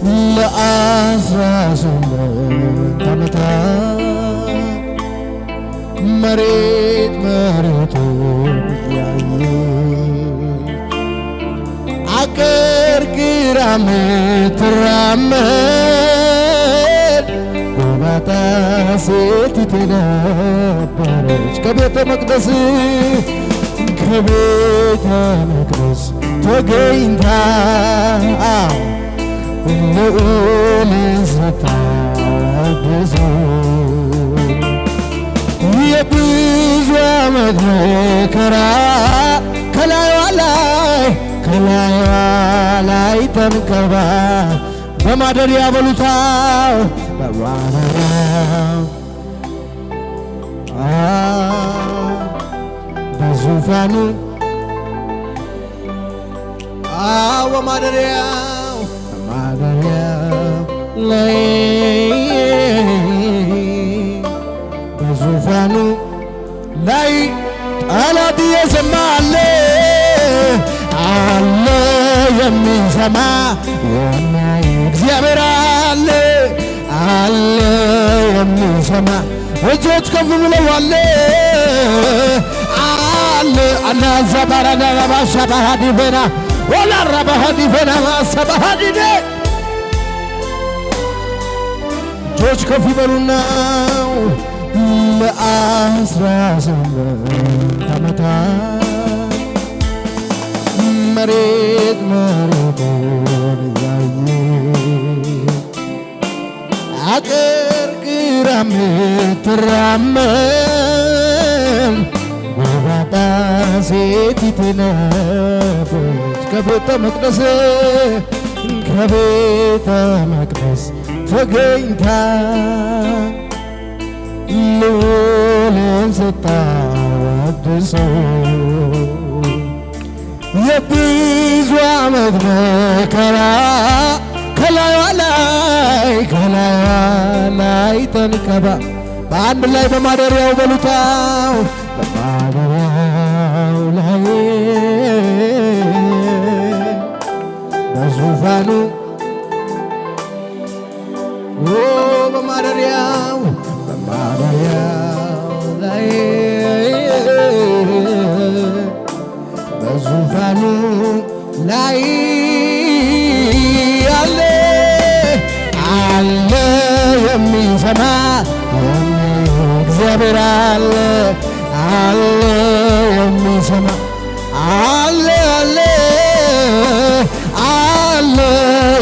ለ18 ዓመታት መሬቱን ያየች አቀርቅራ ምትራመድ ጎባጣ ሴቲቱ ነበረች። ከቤተ መቅደስ ተገኝታ ልዑልን ስታወድስ የብዙ ዓመት መከራ ከላይዋ ላይ ተንከባ በማደሪያ በሉታ በዙፋኑ በማደሪያው ላይ በዙፋኑ ላይ ጠላት እየሰማ አለ የሚሰማ የሚያይ እግዚአብሔር አለ የሚሰማ እጆች ከፍ ብለው አለ አናዛባራዳባሻባሃዲቬና ወላራባሃዲቬና ማሰባሃዲኔ እጆች ከፍ ይበሉና ለ18 ዓመታት መሬቱን ያየች አቀርቅራ ምትራመድ ጎባጣ ሴቲቱ ነበረች። ከቤተ መቅደስ ተገኝታ ልዑልን ስታወድስ የብዙ ዓመት መከራ ከላይዋ ላይ ተንከባ በአንድ ላይ በማደሪያው በሉታው በማደሪያው ላይ በዙፋኑ በማደሪያው ላይ በዙፋኑ ላይ አለ የሚሰማ እግዚአብሔር አለ የሚሰማ አለ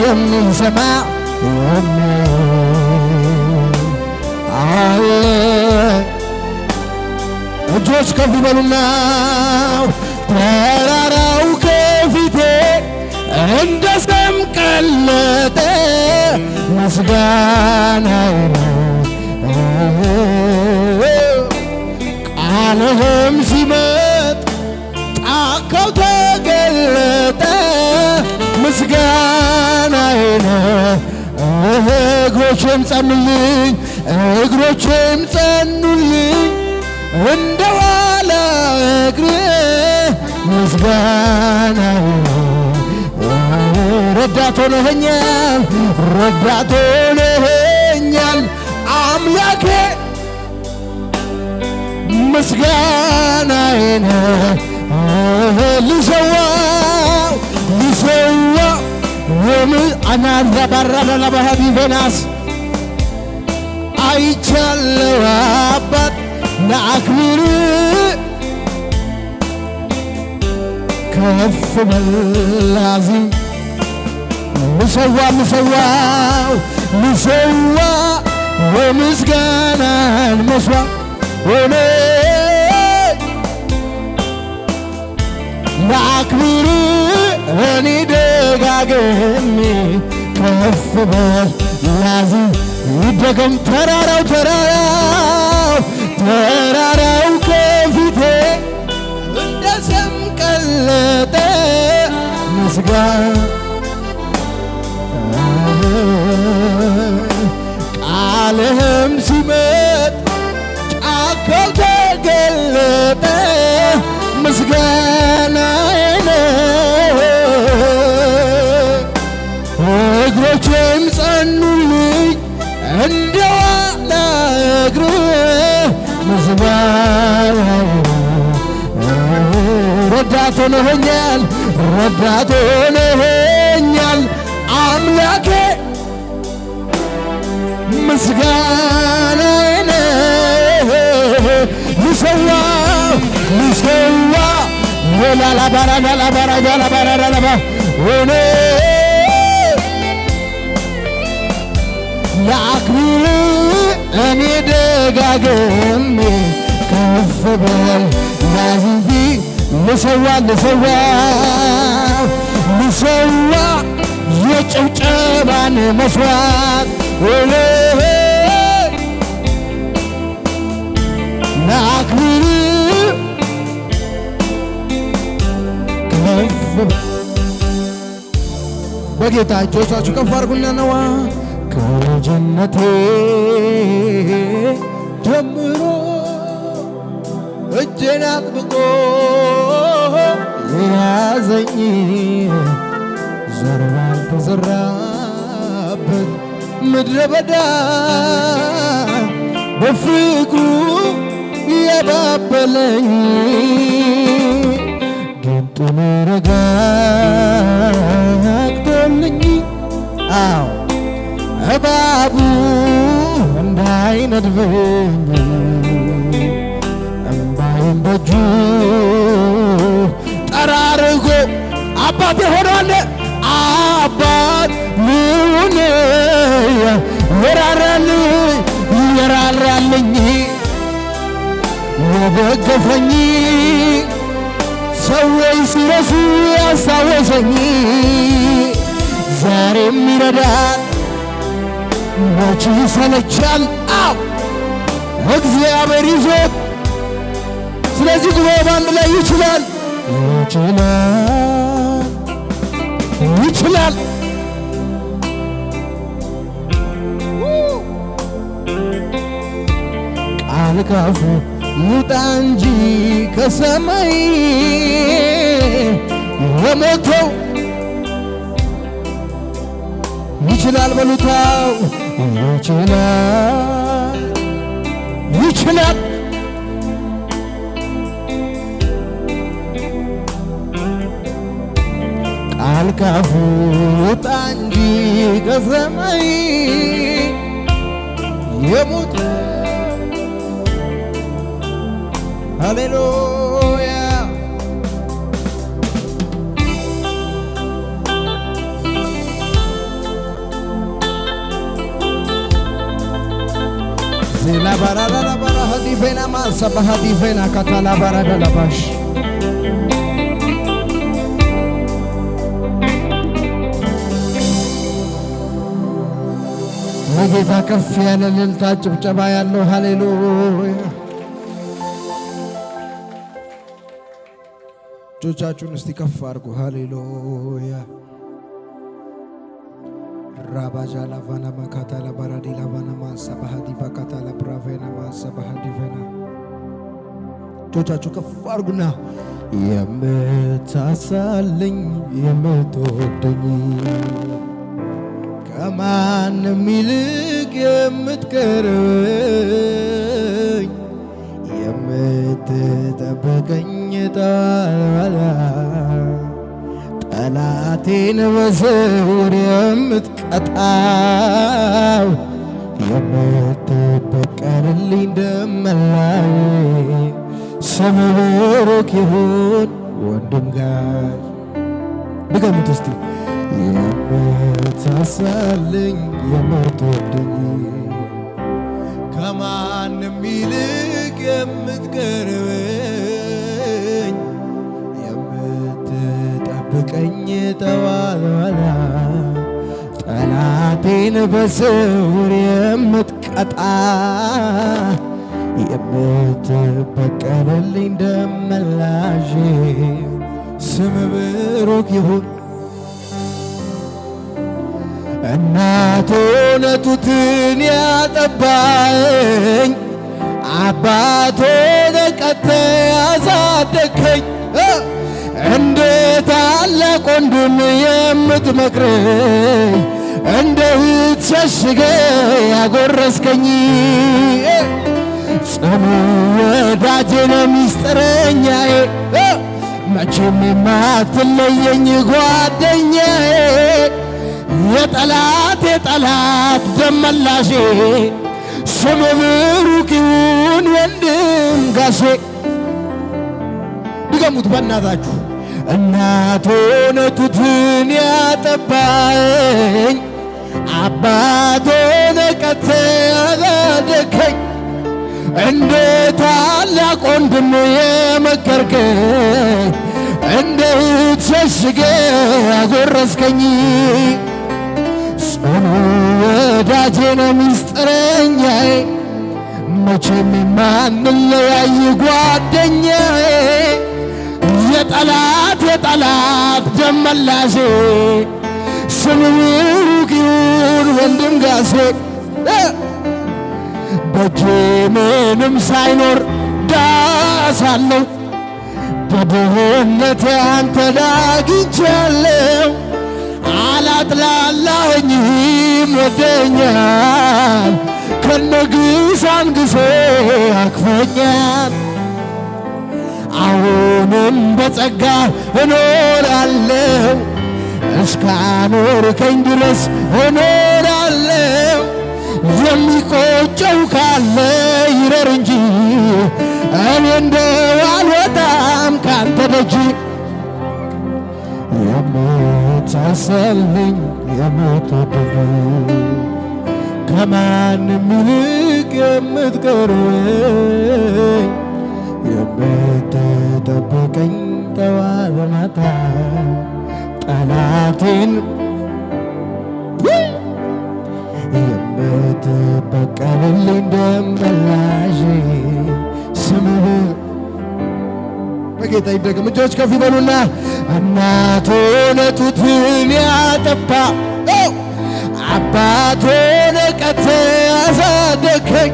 የሚሰማ እጆች ከፍ ይበሉና ተራራው ከፊቴ እንደ ሰም ቀለጠ ምስጋናዬ ቃልህም ሲመጥ ጫካው ተገለጠ ምስጋናዬ እግሮቼም ጸኑልኝ እንደ ዋላ እግር ምስጋናዬ ረዳት ሆነኸኛል አምላኬ ምስጋናዬ ልሰዋ አናራባራባሃዲቬናስ አይቻለው አባት ለአክብር ከፍ በላዚም ልሰዋ ወምስጋናን መስዋዕት ሆነ ለአክብር እኔ ደጋግሜ ከፍ በላዚም ይደገም ተራራው ከፊቴ እንደ ሰም ቀለጠ ምስጋና ቃልህም ሲመጥ ጫካው ተገለጠ ምስጋናዬ እግሮቼም ዛሬም ጸኑልኝ እንደ ዋላ እግር ምስጋና ረዳት ሆነኸኛል ረዳት ሆነኸኛል አምላኬ ምስጋናዬን ልሰዋ ላላባራላባራላባራላባ ሆነ ለአክብር እኔ ደጋግሜ ከፍ በል ላንተ ልሰዋ የጭብጨባን መስዋዕት ሆነ ለአክብር በጌታ እጆቻችሁ ከፍ አድርጉና ነዋ ከልጅነቴ ጀምሮ እጄን አጥብቆ የያዘኝ ዘር ባልተዘራበት ምድረ በዳ በፍቅሩ የባበለኝ ጊንጡን ረጋግጦልኝ እባቡ እንዳይነድፈኝ እምባዬን በእጁ ጠራርጎ አባት የሆነዋለ አባት ልሁን የራራልኝ የደገፈኝ ሰዎች ሲረሱ ያስታወሰኝ ዛሬም ይረዳል መቼ ይሰለቻል እግዚአብሔር ይዞት ስለዚህ ጉባኤ ባንድ ላይ ይችላል ቃል ካፉ ይውጣ እንጂ ከሰማይ የሞተው ይችላል በሉታው ይችላል ቃል ካፉ ይውጣ እንጂ ከሰማይ የሞተው ሃሌሉያ ዜና ባራላ ባራ ሀዲፌና ማሰባ ሀዲፌና ካታላ ባራዳ ለባሽ ለጌታ ከፍ ያለ እልልታ ጭብጨባ ያለው ሃሌሉያ እጆቻችሁን እስቲ ከፍ አድርጉ ሃሌሉያ ራባጃ ላቫና ማካታ ላባራዲ ላቫና ማሰባሃዲ ባካታ ላብራቬና ማሰባሃዲ ቬና እጆቻችሁ ከፍ አድርጉና የምታሳልኝ የምትወደኝ ከማንም ይልቅ የምትቀርበኝ የምትጠብቀኝ ጠላቴን በስውር የምትቀጣው የምትበቀልልኝ ደመላዬ ስምህ ብሩክ ይሁን ወንድም ጋር ድገሙት እስቲ የምታሳልኝ የምትወደኝ ከማንም ይልቅ የምትቀርበኝ የምትጠብቀኝ ጠዋት ጠላቴን በስውር የምትቀጣ የምትበቀልልኝ ደመላሼ ስምህ ብሩክ ይሁን እናት ሆነ ጡትን ያጠባኝ አባት ሆነ ቀጥተህ ያሳደግከኝ እንደ ታላቅ ወንድም የምትመክረኝ እንደ ሸሽገ ያጎረስከኝ ጽኑ ወዳጄ ነህ ሚስጥረኛዬ መቼም የማትለየኝ ጓደኛዬ የጠላት ደመላሼ ስም ብሩክ ይሁን ወንድም ጋሼ። ድገሙት በእናታችሁ። እናት ሆነ ጡትን ያጠባኝ አባት ሆነ ቀተ ያሳደገኝ እንደ ታላቅ ወንድም የመከርከኝ እንደ እህት ሸሽገህ ያጎረስከኝ ጽኑ ወዳጄ ነህ ሚስጥረኛዬ መቼም የማንለያይ ጓደኛዬ የጠላት ደመላሼ ስም ብሩክ ይሁን ወንድም ጋሼ። በእጄ ምንም ሳይኖር ዳሳለሁ በድህነቴ አንተን አግኝቻለሁ አላጥላላኸኝም ወደኛል ከነግሳንግሴ አቅፈኛል። አሁንም በጸጋ እኖራለሁ እስካኖርከኝ ድረስ እኖራለሁ። የሚቆጨው ካለ ይረር እንጂ እኔ እንደው አልወጣም ካንተ ደጅ። የምታሰልኝ የምትወደኝ ከማንም ይልቅ የምትቀርበኝ የምትጠብቀኝ ጠዋት ማታ ጠላቴን የምትበቀልልኝ ደመላሼ ስምህ በጌታ ይደገም። እጆች ከፍ ይበሉና እናት ሆነህ ጡትን ያጠባ አባት ሆነህ ቀጥተህ ያሳደግከኝ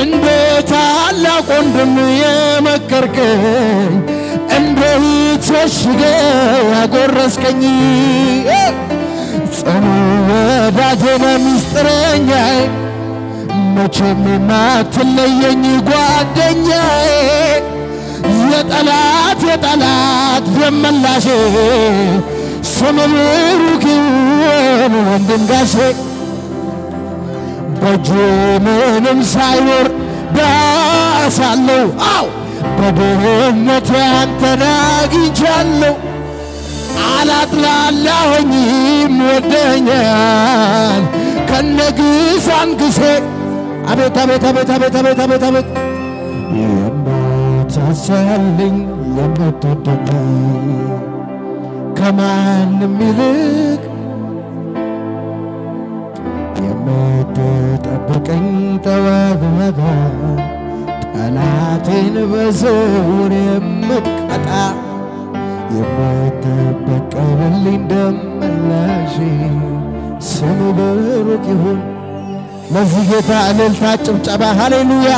እንደ ታላቅ ወንድም የመከርከኝ እንደ እህት ሸሽገህ ያጎረስከኝ ጽኑ ወዳጄ ነህ ሚስጥረኛዬ መቼም የማትለየኝ ጓደኛዬ የጠላት ደመላሼ ስም ብሩክ ይሁን ወንድም ጋሼ። በእጄ ምንም ሳይኖር ዳሳለሁ በድህነቴ አንተን አግኝቻለሁ አላጥላላኸኝም ወደኛል ከነግሳንግሴ። አቤት አቤት አቤት አቤት አቤት አቤት አቤት የምታሳልኝ የምትወደኝ ከማንም ይልቅ የምትጠብቀኝ ጠዋት ማታ ጠላቴን በስውር የምትቀጣ የምትበቀልልኝ ደመላሼ ስም ብሩክ ይሁን። ለዚህ ጌታ እልልታ ጭብጨባ ሃሌሉያ።